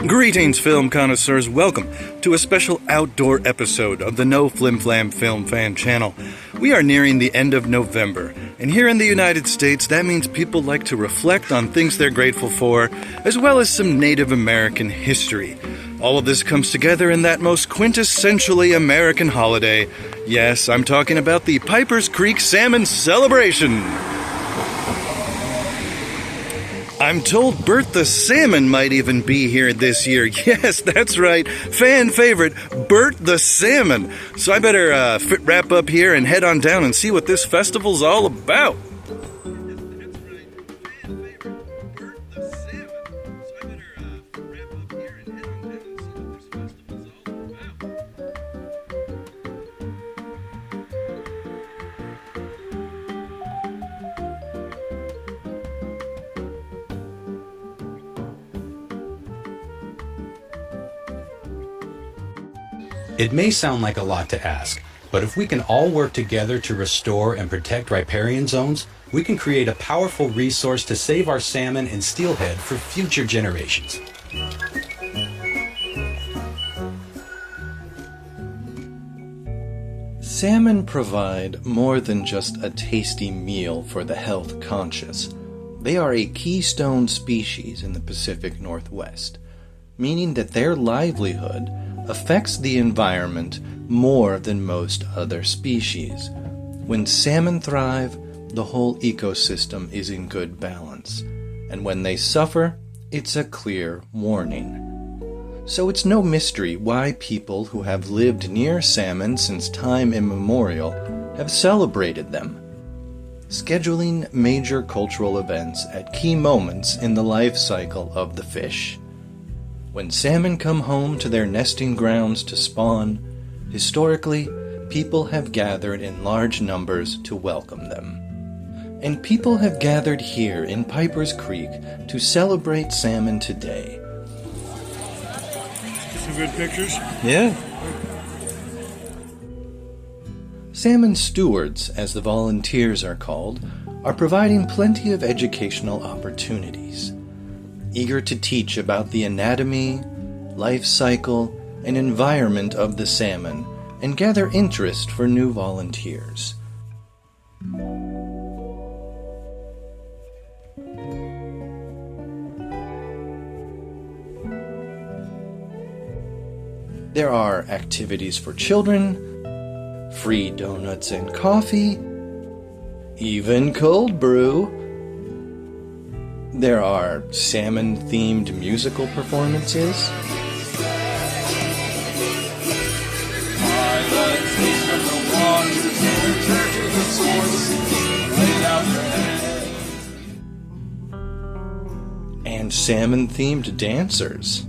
Greetings, film connoisseurs. Welcome to a special outdoor episode of the No Flim Flam Film Fan Channel. We are nearing the end of November, and here in the United States, that means people like to reflect on things they're grateful for, as well as some Native American history. All of this comes together in that most quintessentially American holiday. Yes, I'm talking about the Piper's Creek Salmon Celebration. I'm told Bert the Salmon might even be here this year. Yes, that's right. Fan favorite, Bert the Salmon. So I better wrap up here and head on down and see what this festival's all about. It may sound like a lot to ask, but if we can all work together to restore and protect riparian zones, we can create a powerful resource to save our salmon and steelhead for future generations. Salmon provide more than just a tasty meal for the health conscious. They are a keystone species in the Pacific Northwest, meaning that their livelihood affects the environment more than most other species. When salmon thrive, the whole ecosystem is in good balance, and when they suffer, it's a clear warning. So it's no mystery why people who have lived near salmon since time immemorial have celebrated them, scheduling major cultural events at key moments in the life cycle of the fish. When salmon come home to their nesting grounds to spawn, historically, people have gathered in large numbers to welcome them. And people have gathered here in Piper's Creek to celebrate salmon today. Some good pictures? Yeah. Salmon stewards, as the volunteers are called, are providing plenty of educational opportunities. Eager to teach about the anatomy, life cycle, and environment of the salmon, and gather interest for new volunteers. There are activities for children, free donuts and coffee, even cold brew. There are salmon-themed musical performances. And salmon-themed dancers.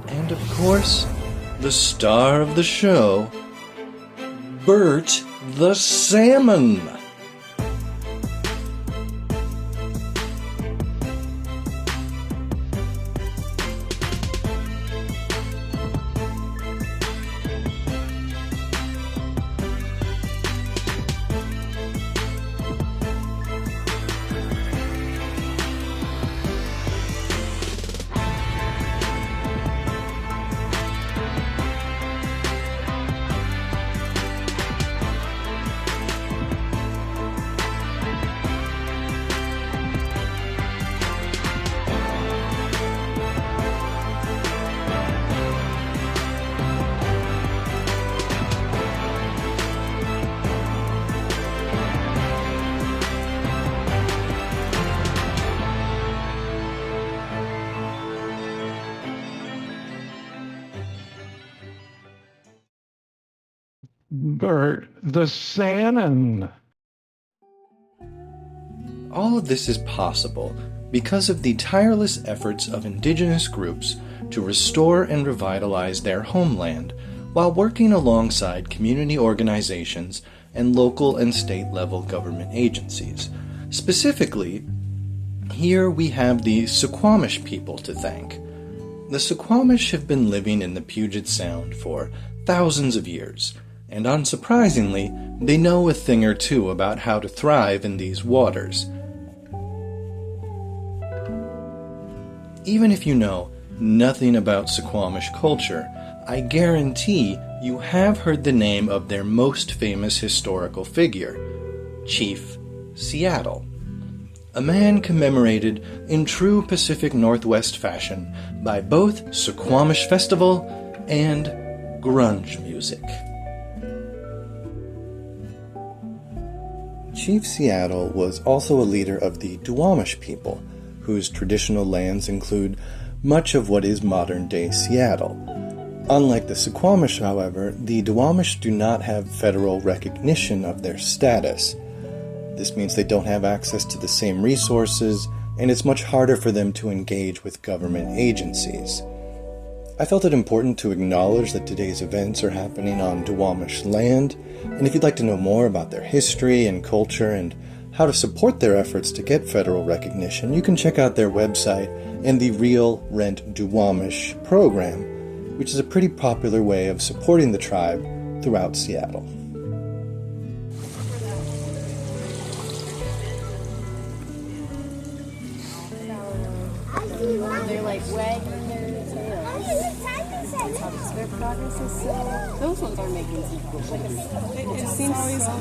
And of course, the star of the show, Bert the Salmon. Bert the Salmon. All of this is possible because of the tireless efforts of indigenous groups to restore and revitalize their homeland while working alongside community organizations and local and state-level government agencies. Specifically, Here we have the Suquamish people to thank. The Suquamish have been living in the Puget Sound for thousands of years, and unsurprisingly, they know a thing or two about how to thrive in these waters. Even if you know nothing about Suquamish culture, I guarantee you have heard the name of their most famous historical figure, Chief Seattle. A man commemorated in true Pacific Northwest fashion by both Suquamish Festival and grunge music. Chief Seattle was also a leader of the Duwamish people, whose traditional lands include much of what is modern-day Seattle. Unlike the Suquamish, however, the Duwamish do not have federal recognition of their status. This means they don't have access to the same resources, and it's much harder for them to engage with government agencies. I felt it important to acknowledge that today's events are happening on Duwamish land, and if you'd like to know more about their history and culture and how to support their efforts to get federal recognition, you can check out their website and the Real Rent Duwamish program, which is a pretty popular way of supporting the tribe throughout Seattle. They're like wagging their tails. That's how their progress is so. Those ones are making equal. It seems always so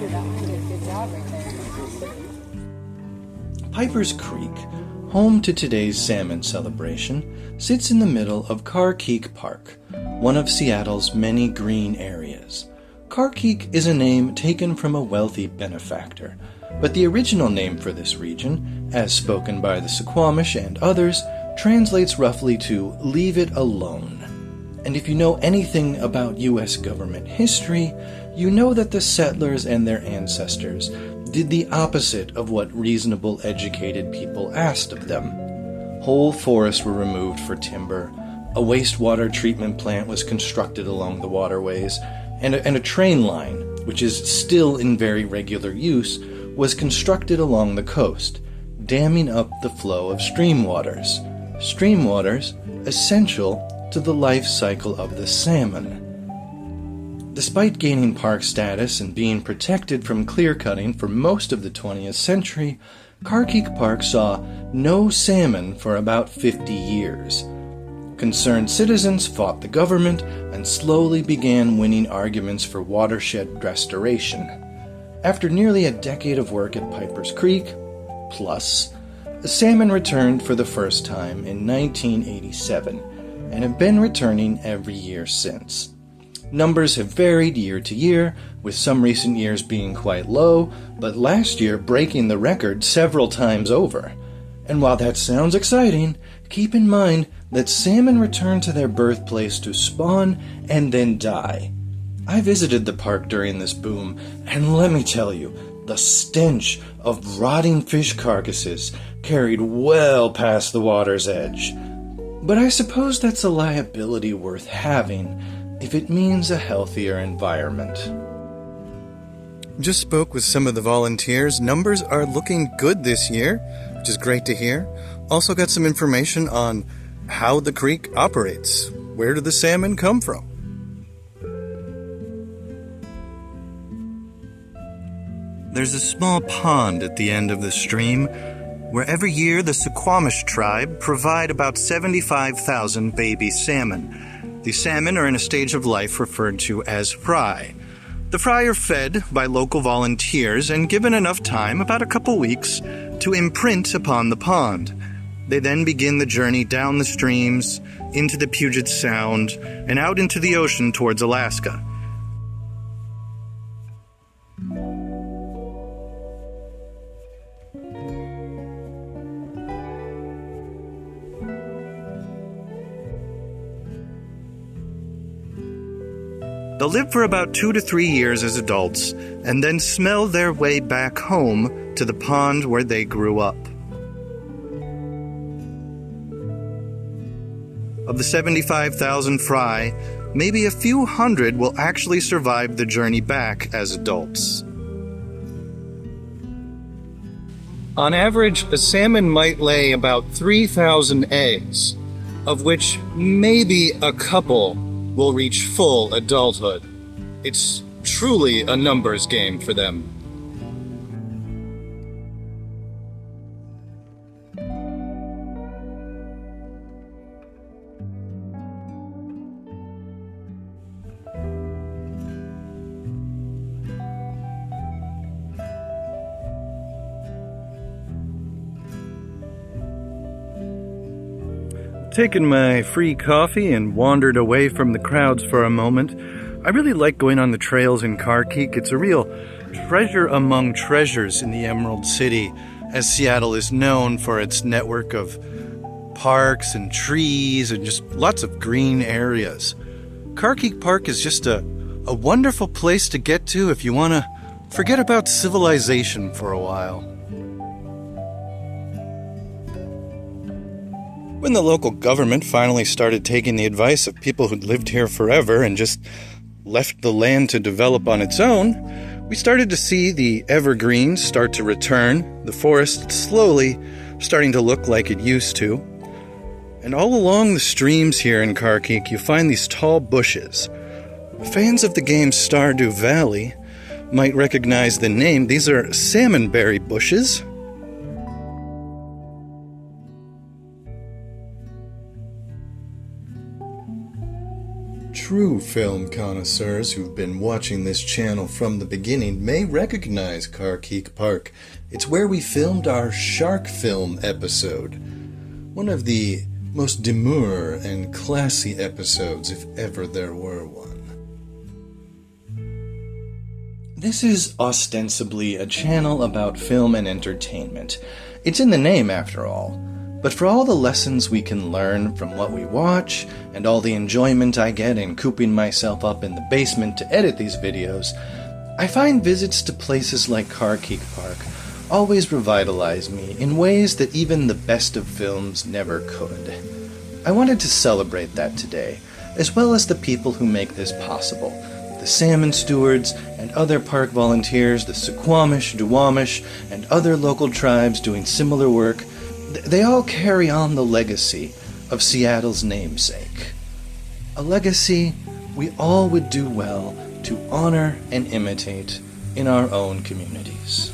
that one did a good job right there. Pipers Creek, home to today's salmon celebration, sits in the middle of Carkeek Park, one of Seattle's many green areas. Carkeek is a name taken from a wealthy benefactor, but the original name for this region, as spoken by the Suquamish and others, translates roughly to "leave it alone." And if you know anything about U.S. government history, you know that the settlers and their ancestors did the opposite of what reasonable, educated people asked of them. Whole forests were removed for timber, a wastewater treatment plant was constructed along the waterways, and a train line, which is still in very regular use, was constructed along the coast, damming up the flow of stream waters. Stream waters essential to the life cycle of the salmon. Despite gaining park status and being protected from clear-cutting for most of the 20th century, Carkeek Park saw no salmon for about 50 years. Concerned citizens fought the government and slowly began winning arguments for watershed restoration. After nearly a decade of work at Pipers Creek, plus, salmon returned for the first time in 1987 and have been returning every year since. Numbers have varied year to year, with some recent years being quite low, but last year breaking the record several times over. And while that sounds exciting, keep in mind that salmon return to their birthplace to spawn and then die. I visited the park during this boom, and let me tell you, the stench of rotting fish carcasses carried well past the water's edge. But I suppose that's a liability worth having if it means a healthier environment. Just spoke with some of the volunteers. Numbers are looking good this year, which is great to hear. Also got some information on how the creek operates. Where do the salmon come from? There's a small pond at the end of the stream where every year the Suquamish tribe provide about 75,000 baby salmon. The salmon are in a stage of life referred to as fry. The fry are fed by local volunteers and given enough time, about a couple weeks, to imprint upon the pond. They then begin the journey down the streams, into the Puget Sound, and out into the ocean towards Alaska. They'll live for about 2 to 3 years as adults, and then smell their way back home to the pond where they grew up. Of the 75,000 fry, maybe a few hundred will actually survive the journey back as adults. On average, a salmon might lay about 3,000 eggs, of which maybe a couple will reach full adulthood. It's truly a numbers game for them. Taken my free coffee and wandered away from the crowds for a moment. I really like going on the trails in Carkeek. It's a real treasure among treasures in the Emerald City, as Seattle is known for its network of parks and trees and just lots of green areas. Carkeek Park is just a wonderful place to get to if you want to forget about civilization for a while. When the local government finally started taking the advice of people who'd lived here forever and just left the land to develop on its own, we started to see the evergreens start to return, the forest slowly starting to look like it used to. And all along the streams here in Carkeek, you find these tall bushes. Fans of the game Stardew Valley might recognize the name. These are salmonberry bushes. True film connoisseurs who've been watching this channel from the beginning may recognize Carkeek Park. It's where we filmed our shark film episode. One of the most demure and classy episodes, if ever there were one. This is ostensibly a channel about film and entertainment. It's in the name, after all. But for all the lessons we can learn from what we watch, and all the enjoyment I get in cooping myself up in the basement to edit these videos, I find visits to places like Carkeek Park always revitalize me in ways that even the best of films never could. I wanted to celebrate that today, as well as the people who make this possible. The salmon stewards and other park volunteers, the Suquamish, Duwamish, and other local tribes doing similar work. They all carry on the legacy of Seattle's namesake. A legacy we all would do well to honor and imitate in our own communities.